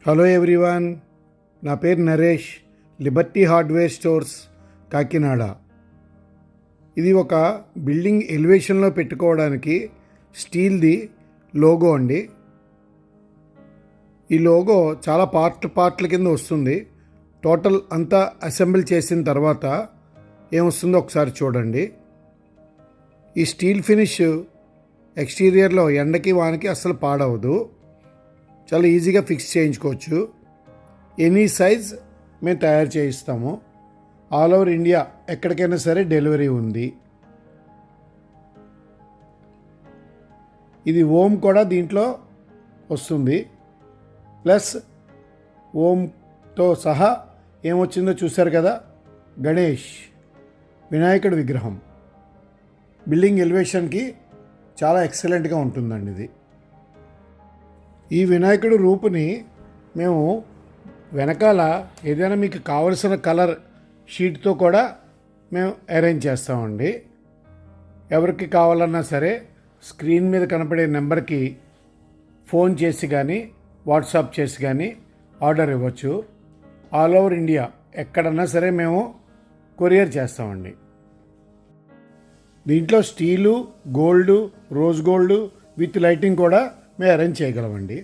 Hello everyone, నా పేరు Naresh. Liberty hardware stores, Kakinada. ఇది ఒక బిల్డింగ్ ఎలివేషన్లో పెట్టుకోవడానికి స్టీల్ది లోగో అండి. ఈ లోగో చాలా పార్ట్ల కింద వస్తుంది. టోటల్ అంతా అసెంబుల్ చేసిన తర్వాత ఏమొస్తుందో ఒకసారి చూడండి. ఈ స్టీల్ ఫినిష్ ఎక్స్టీరియర్లో ఎండకి వానకి అస్సలు పాడవదు. చాలా ఈజీగా ఫిక్స్ చేయించుకోవచ్చు. ఎనీ సైజ్ మేము తయారు చేయిస్తాము. ఆల్ ఓవర్ ఇండియా ఎక్కడికైనా సరే డెలివరీ ఉంది. ఇది ఓం కూడా దీంట్లో వస్తుంది. ప్లస్ ఓంతో సహా ఏమొచ్చిందో చూశారు కదా, గణేష్ వినాయకుడి విగ్రహం. బిల్డింగ్ ఎలివేషన్కి చాలా ఎక్సలెంట్గా ఉంటుందండి ఇది. ఈ వినాయకుడి రూపుని మేము వెనకాల ఏదైనా మీకు కావలసిన కలర్ షీట్తో కూడా మేము అరేంజ్ చేస్తామండి. ఎవరికి కావాలన్నా సరే స్క్రీన్ మీద కనపడే నెంబర్కి ఫోన్ చేసి కానీ వాట్సాప్ చేసి కానీ ఆర్డర్ ఇవ్వచ్చు. ఆల్ ఓవర్ ఇండియా ఎక్కడన్నా సరే మేము కొరియర్ చేస్తామండి. దీంట్లో steel, gold, rose gold with lighting కూడా మేము అరేంజ్ చేయగలమండి.